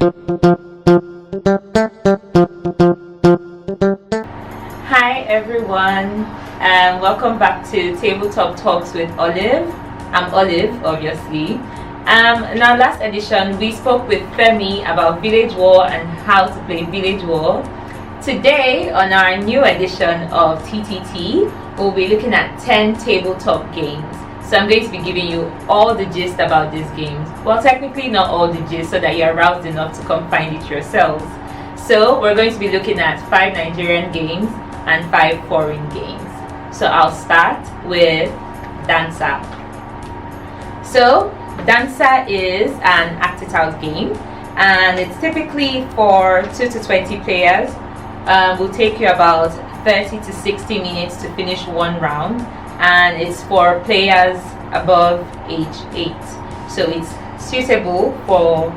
Hi everyone, and welcome back to Tabletop Talks with Olive. I'm Olive, obviously. In our last edition, we spoke with Femi about Village War and how to play Village War. Today, on our new edition of TTT, we'll be looking at 10 tabletop games. So I'm going to be giving you all the gist about these games. Well, technically not all the gist, so that you're aroused enough to come find it yourselves. So we're going to be looking at 5 Nigerian games and 5 foreign games. So I'll start with Dansa. So Dansa is an acted out game, and it's typically for 2 to 20 players. Will take you about 30 to 60 minutes to finish one round, and it's for players above age 8. So it's suitable for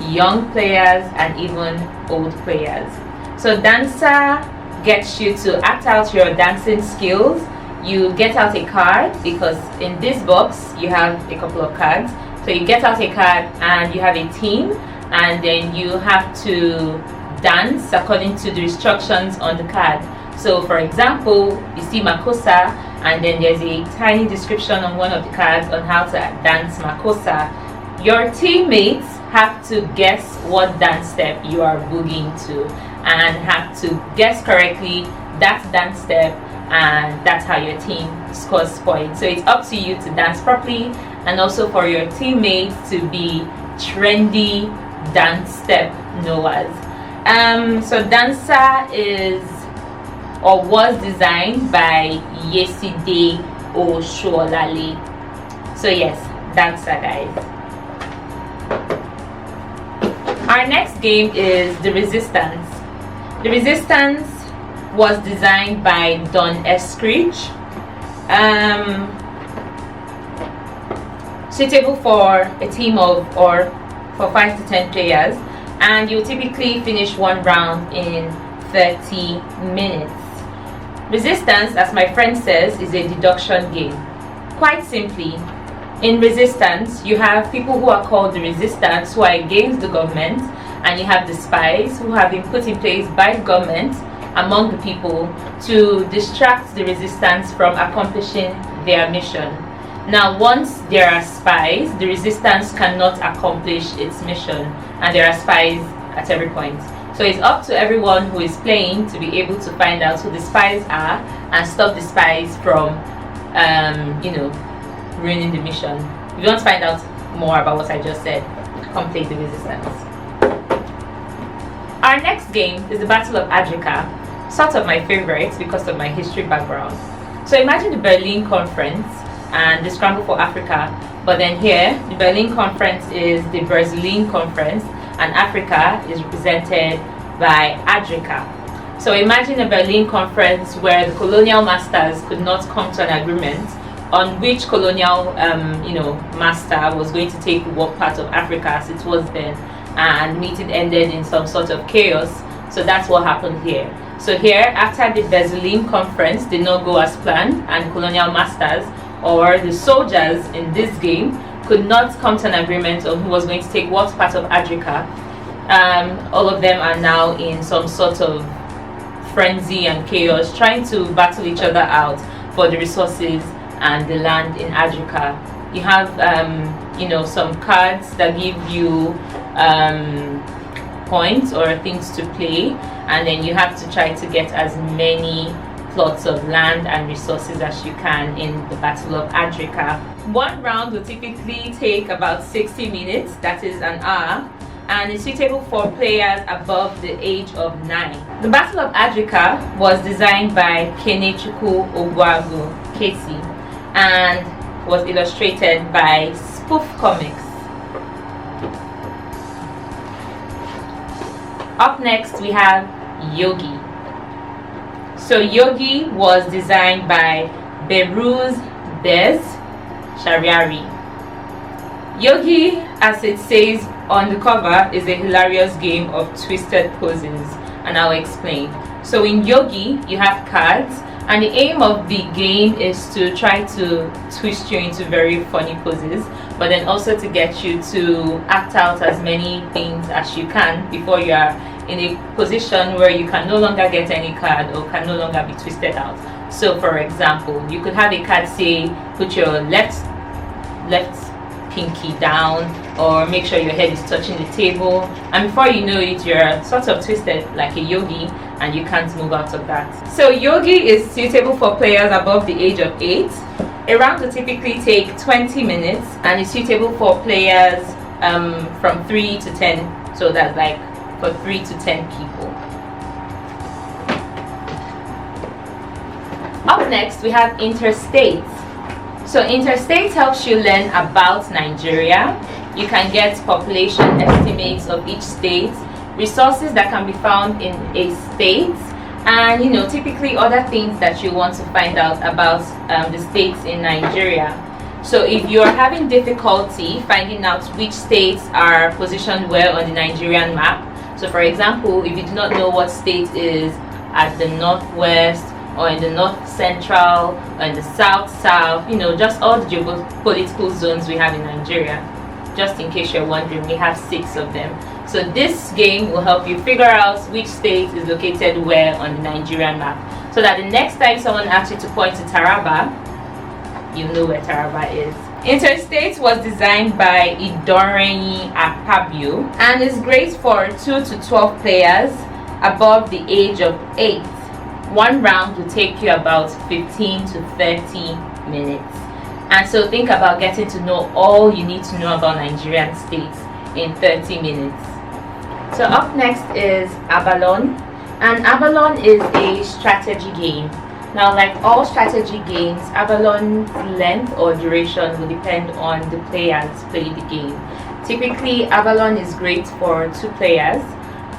young players and even old players. So Dansa gets you to act out your dancing skills. You get out a card, because in this box you have a couple of cards. So you get out a card and you have a team, and then you have to dance according to the instructions on the card. So for example, you see Makosa, and then there's a tiny description on one of the cards on how to dance Makosa. Your teammates have to guess what dance step you are boogieing to, and have to guess correctly that dance step, and that's how your team scores points. So it's up to you to dance properly, and also for your teammates to be trendy dance step knowers. So Dansa is or was designed by Yeside Oshuolale. So yes, Dansa, guys. Our next game is The Resistance. The Resistance was designed by Don Eskridge. Suitable for a team of, or for 5 to 10 players, and you typically finish one round in 30 minutes. Resistance, as my friend says, is a deduction game. Quite simply, in Resistance, you have people who are called the Resistance, who are against the government, and you have the spies who have been put in place by the government among the people to distract the Resistance from accomplishing their mission. Now, once there are spies, the Resistance cannot accomplish its mission, and there are spies at every point. So it's up to everyone who is playing to be able to find out who the spies are and stop the spies from, ruining the mission. If you want to find out more about what I just said, come play The Resistance. Our next game is the Battle of Adrica, sort of my favorite because of my history background. So imagine the Berlin Conference and the Scramble for Africa, but then here the Berlin Conference is the Brazilian Conference, and Africa is represented by Adrica. So imagine a Berlin Conference where the colonial masters could not come to an agreement on which colonial master was going to take what part of Africa as it was then, and meeting ended in some sort of chaos. So that's what happened here. So here, after the Berlin Conference did not go as planned, and colonial masters or the soldiers in this game could not come to an agreement on who was going to take what part of Adrica, all of them are now in some sort of frenzy and chaos, trying to battle each other out for the resources and the land in Adrica. You have some cards that give you points or things to play, and then you have to try to get as many plots of land and resources as you can in the Battle of Adrica. One round will typically take about 60 minutes, that is an hour, and is suitable for players above the age of 9. The Battle of Adrica was designed by Kenechukwu Ogwagu Kesi and was illustrated by Spoof Comics. Up next we have Yogi. So Yogi was designed by Behruz Bez Shariari. Yogi, as it says on the cover, is a hilarious game of twisted poses, and I'll explain. So in Yogi, you have cards, and the aim of the game is to try to twist you into very funny poses. but then also to get you to act out as many things as you can before you are in a position where you can no longer get any card or can no longer be twisted out. So for example, you could have a card say put your left pinky down, or make sure your head is touching the table, and before you know it, you're sort of twisted like a yogi and you can't move out of that. So yogi is suitable for players above the age of 8. A round will typically take 20 minutes and is suitable for players from 3 to 10, so that's like for 3 to 10 people. Up next we have Interstate. So Interstate helps you learn about Nigeria. You can get population estimates of each state, resources that can be found in a state, and typically other things that you want to find out about the states in Nigeria. So if you're having difficulty finding out which states are positioned well on the Nigerian map, so for example, if you do not know what state is at the northwest or in the north central or in the south, just all the geopolitical zones we have in Nigeria. Just in case you're wondering, we have 6 of them. So this game will help you figure out which state is located where on the Nigerian map, so that the next time someone asks you to point to Taraba, you know where Taraba is. Interstate was designed by Journi and is great for 2 to 12 players above the age of 8. One round will take you about 15 to 30 minutes. And so think about getting to know all you need to know about Nigerian states in 30 minutes. So up next is Abalone. And Avalon is a strategy game. Now, like all strategy games, Avalon's length or duration will depend on the players playing the game. Typically, Avalon is great for 2 players.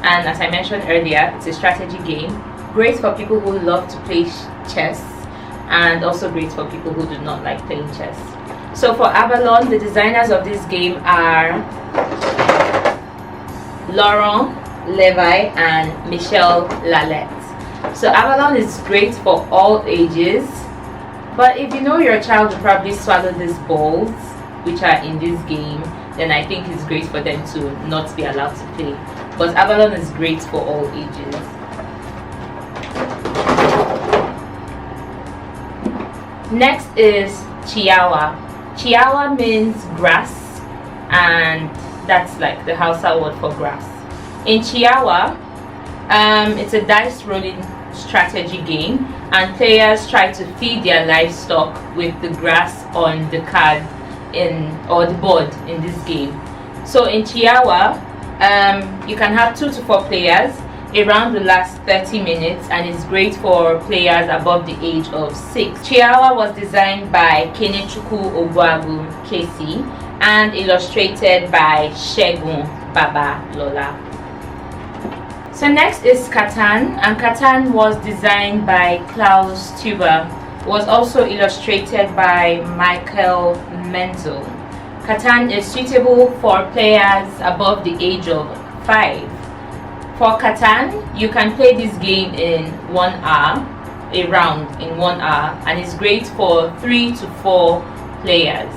And as I mentioned earlier, it's a strategy game. Great for people who love to play chess, and also great for people who do not like playing chess. So for Abalone, the designers of this game are Laurent Levi and Michel Lalette. So Avalon is great for all ages, but if you know your child will probably swallow these balls which are in this game, then I think it's great for them to not be allowed to play. But Avalon is great for all ages. Next is Chiyawa. Chiyawa means grass, and that's like the Hausa word for grass. In Chiyawa, it's a dice rolling strategy game, and players try to feed their livestock with the grass on the card or the board in this game. So in Chiyawa, you can have 2 to 4 players. A round will last 30 minutes and is great for players above the age of 6. Chiyawa was designed by Kenechukwu Ogwagu Kesi and illustrated by Shegun Baba Lola. So next is Catan, and Catan was designed by Klaus Tuber, was also illustrated by Michael Menzel. Catan is suitable for players above the age of 5. For Catan, you can play this game in 1 hour, a round in 1 hour, and it's great for 3 to 4 players.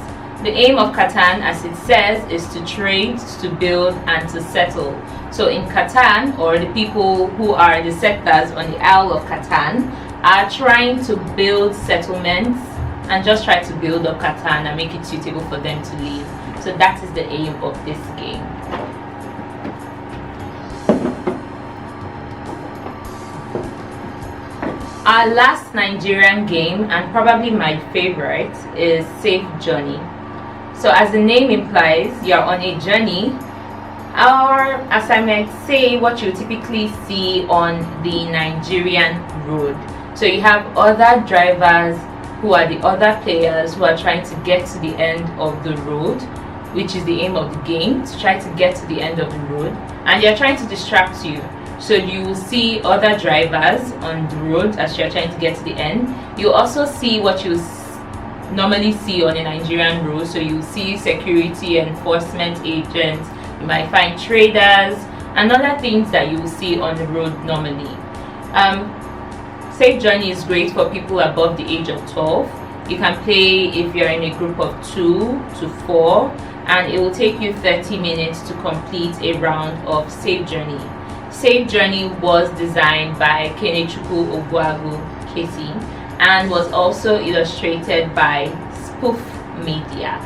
The aim of Catan, as it says, is to trade, to build, and to settle. So in Catan, or the people who are the settlers on the Isle of Catan are trying to build settlements and just try to build up Catan and make it suitable for them to live. So that is the aim of this game. Our last Nigerian game, and probably my favorite, is Safe Journey. So as the name implies, you're on a journey, or as I might say, what you typically see on the Nigerian road. So you have other drivers who are the other players who are trying to get to the end of the road, which is the aim of the game, to try to get to the end of the road, and they're trying to distract you. So you will see other drivers on the road as you're trying to get to the end. You also see what you normally see on a Nigerian road. So you see security enforcement agents, you might find traders, and other things that you will see on the road normally. Safe Journey is great for people above the age of 12. You can play if you're in a group of 2 to 4, and it will take you 30 minutes to complete a round of Safe Journey. Safe Journey was designed by Kenechukwu Ogbuagu Kesi and was also illustrated by Spoof Media.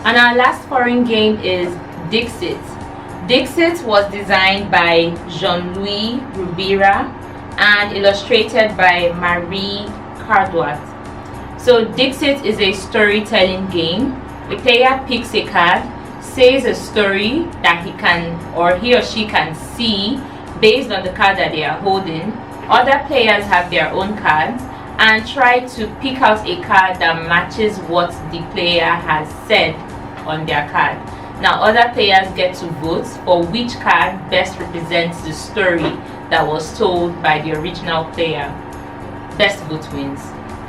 And our last foreign game is Dixit. Dixit was designed by Jean-Louis Rubira and illustrated by Marie Cardwat. So Dixit is a storytelling game. The player picks a card, says a story that he or she can see based on the card that they are holding. Other players have their own cards and try to pick out a card that matches what the player has said on their card. Now other players get to vote for which card best represents the story that was told by the original player. Best vote wins.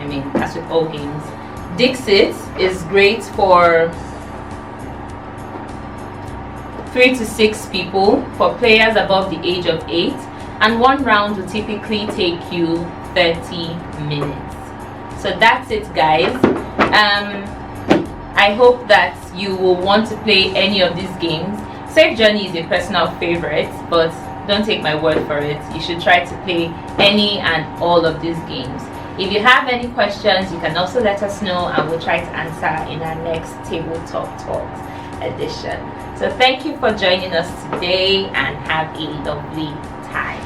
I mean, as with all games. Dixit is great for 3 to 6 people, for players above the age of 8, and one round will typically take you 30 minutes. So that's it, guys. I hope that you will want to play any of these games. Safe Journey is a personal favorite, but don't take my word for it. You should try to play any and all of these games. If you have any questions, you can also let us know, and we'll try to answer in our next Tabletop Talks edition. So thank you for joining us today, and have a lovely time.